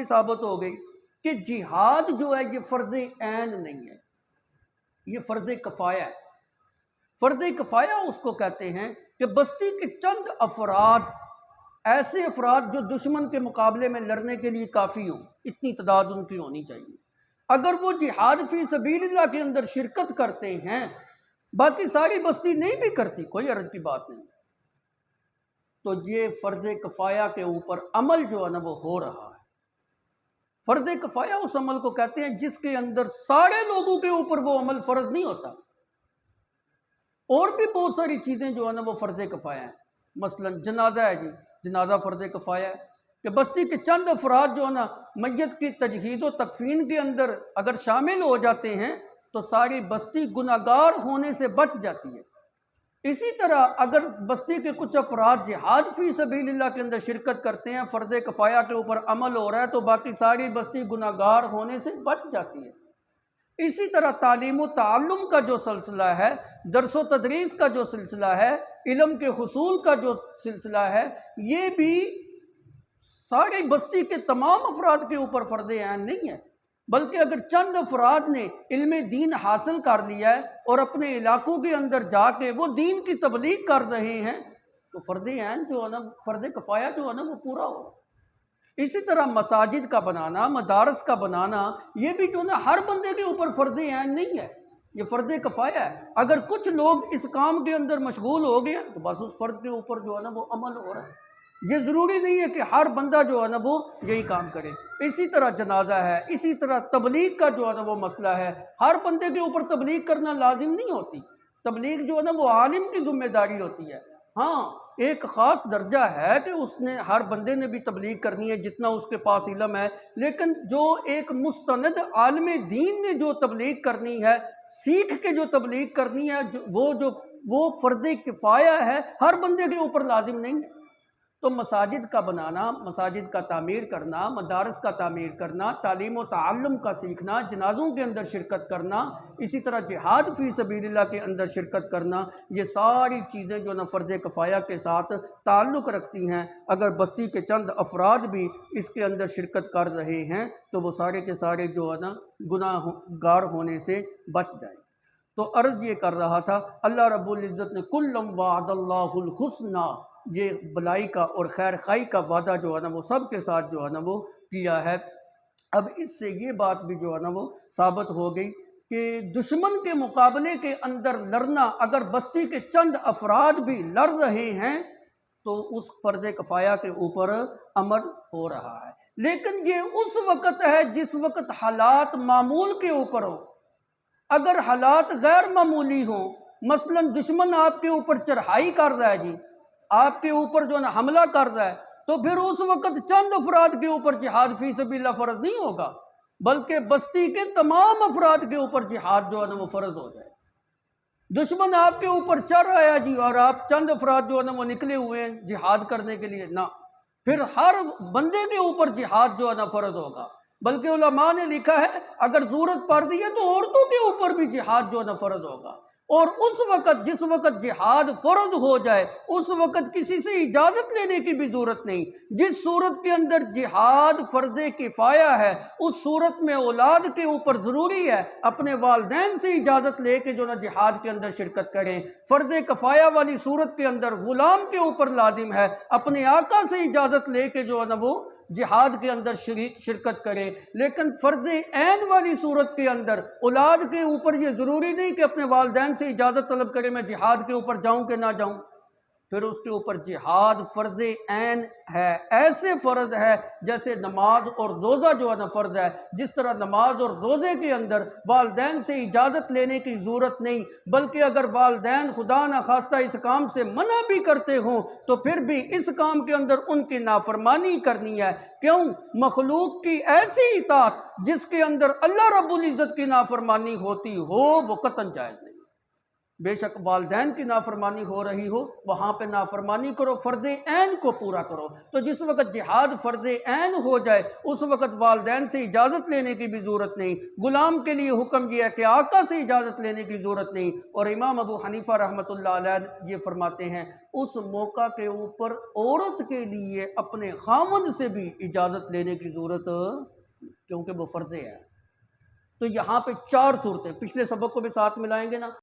بھی ثابت ہو گئی کہ جہاد جو ہے یہ فرض عین نہیں ہے، یہ فرض کفایہ ہے۔ فرض کفایہ اس کو کہتے ہیں کہ بستی کے چند افراد، ایسے افراد جو دشمن کے مقابلے میں لڑنے کے لیے کافی ہوں، اتنی تعداد ان کی ہونی چاہیے، اگر وہ جہاد فی سبیل اللہ کے اندر شرکت کرتے ہیں، باقی ساری بستی نہیں بھی کرتی، کوئی عرض کی بات نہیں، تو یہ فرض کفایہ کے اوپر عمل جو ہے نا وہ ہو رہا ہے۔ فرض کفایہ اس عمل کو کہتے ہیں جس کے اندر سارے لوگوں کے اوپر وہ عمل فرض نہیں ہوتا۔ اور بھی بہت ساری چیزیں جو ہے نا وہ فرض کفایہ ہیں، مثلا جنازہ ہے، جنازہ فرض کفایہ ہے کہ بستی کے چند افراد جو ہے نا میت کی تجہیز و تکفین کے اندر اگر شامل ہو جاتے ہیں تو ساری بستی گناہگار ہونے سے بچ جاتی ہے۔ اسی طرح اگر بستی کے کچھ افراد جہاد فی سبیل اللہ کے اندر شرکت کرتے ہیں، فرض کفایہ کے اوپر عمل ہو رہا ہے، تو باقی ساری بستی گناہگار ہونے سے بچ جاتی ہے۔ اسی طرح تعلیم و تعلم کا جو سلسلہ ہے، درس و تدریس کا جو سلسلہ ہے، علم کے حصول کا جو سلسلہ ہے، یہ بھی ساری بستی کے تمام افراد کے اوپر فرض عین نہیں ہے، بلکہ اگر چند افراد نے علم دین حاصل کر لیا ہے اور اپنے علاقوں کے اندر جا کے وہ دین کی تبلیغ کر رہے ہیں تو فرض عین جو ہے نا، فرض کفایہ جو ہے نا وہ پورا ہو۔ اسی طرح مساجد کا بنانا، مدارس کا بنانا، یہ بھی جو ہے نا ہر بندے کے اوپر فرض عین نہیں ہے، یہ فرض کفایہ ہے۔ اگر کچھ لوگ اس کام کے اندر مشغول ہو گئے تو بس اس فرض کے اوپر جو ہے نا وہ عمل ہو رہا ہے۔ یہ ضروری نہیں ہے کہ ہر بندہ جو ہے نا وہ یہی کام کرے۔ اسی طرح جنازہ ہے، اسی طرح تبلیغ کا جو ہے نا وہ مسئلہ ہے، ہر بندے کے اوپر تبلیغ کرنا لازم نہیں ہوتی، تبلیغ جو ہے نا وہ عالم کی ذمہ داری ہوتی ہے۔ ہاں ایک خاص درجہ ہے کہ اس نے، ہر بندے نے بھی تبلیغ کرنی ہے جتنا اس کے پاس علم ہے، لیکن جو ایک مستند عالم دین نے جو تبلیغ کرنی ہے، سیکھ کے جو تبلیغ کرنی ہے، وہ فرض کفایہ ہے، ہر بندے کے اوپر لازم نہیں ہے۔ تو مساجد کا بنانا، مساجد کا تعمیر کرنا، مدارس کا تعمیر کرنا، تعلیم و تعلم کا سیکھنا، جنازوں کے اندر شرکت کرنا، اسی طرح جہاد فی سبیل اللہ کے اندر شرکت کرنا، یہ ساری چیزیں جو نا فرض کفایہ کے ساتھ تعلق رکھتی ہیں۔ اگر بستی کے چند افراد بھی اس کے اندر شرکت کر رہے ہیں تو وہ سارے کے سارے جو ہے نا گناہ گار ہونے سے بچ جائیں۔ تو عرض یہ کر رہا تھا، اللہ رب العزت نے کلم وعد اللہ الحسنی، یہ بلائی کا اور خیر خائی کا وعدہ جو ہے نا وہ سب کے ساتھ جو ہے نا وہ کیا ہے۔ اب اس سے یہ بات بھی جو ہے نا وہ ثابت ہو گئی کہ دشمن کے مقابلے کے اندر لڑنا، اگر بستی کے چند افراد بھی لڑ رہے ہیں تو اس فرض کفایہ کے اوپر عمل ہو رہا ہے، لیکن یہ اس وقت ہے جس وقت حالات معمول کے اوپر ہوں۔ اگر حالات غیر معمولی ہوں، مثلا دشمن آپ کے اوپر چڑھائی کر رہا ہے، آپ کے اوپر جو ہے نا حملہ کر رہا ہے، تو پھر اس وقت چند افراد کے اوپر جہاد فی سبیل اللہ فرض نہیں ہوگا، بلکہ بستی کے تمام افراد کے اوپر جہاد جو ہے نا وہ فرض ہو جائے۔ دشمن آپ کے اوپر چڑھ رہا ہے اور آپ چند افراد جو ہے نا وہ نکلے ہوئے ہیں جہاد کرنے کے لیے، نہ، پھر ہر بندے کے اوپر جہاد جو ہے نا فرض ہوگا۔ بلکہ علماء نے لکھا ہے اگر ضرورت پڑ رہی ہے تو عورتوں کے اوپر بھی جہاد جو ہے نا فرض ہوگا، اور اس وقت جس وقت جہاد فرض ہو جائے اس وقت کسی سے اجازت لینے کی بھی ضرورت نہیں۔ جس صورت کے اندر جہاد فرض کفایہ ہے اس صورت میں اولاد کے اوپر ضروری ہے اپنے والدین سے اجازت لے کے جو نا جہاد کے اندر شرکت کریں۔ فرض کفایہ والی صورت کے اندر غلام کے اوپر لازم ہے اپنے آقا سے اجازت لے کے جو ہے نا وہ جہاد کے اندر شرکت کرے، لیکن فرض عین والی صورت کے اندر اولاد کے اوپر یہ ضروری نہیں کہ اپنے والدین سے اجازت طلب کرے میں جہاد کے اوپر جاؤں کہ نہ جاؤں، پھر اس کے اوپر جہاد فرض عین ہے، ایسے فرض ہے جیسے نماز اور روزہ جو ہے نا فرض ہے۔ جس طرح نماز اور روزے کے اندر والدین سے اجازت لینے کی ضرورت نہیں، بلکہ اگر والدین خدا نخواستہ اس کام سے منع بھی کرتے ہوں تو پھر بھی اس کام کے اندر ان کی نافرمانی کرنی ہے۔ کیوں؟ مخلوق کی ایسی اطاعت جس کے اندر اللہ رب العزت کی نافرمانی ہوتی ہو وہ قطعاً جائز نہیں، بے شک والدین کی نافرمانی ہو رہی ہو وہاں پہ نافرمانی کرو، فرض عین کو پورا کرو۔ تو جس وقت جہاد فرض عین ہو جائے اس وقت والدین سے اجازت لینے کی بھی ضرورت نہیں، غلام کے لیے حکم یہ ہے کہ آقا سے اجازت لینے کی ضرورت نہیں۔ اور امام ابو حنیفہ رحمۃ اللہ علیہ یہ فرماتے ہیں اس موقع کے اوپر عورت کے لیے اپنے خامند سے بھی اجازت لینے کی ضرورت، کیونکہ وہ فرض ہے۔ تو یہاں پہ 4 صورتیں، پچھلے سبق کو بھی ساتھ ملائیں گے نا۔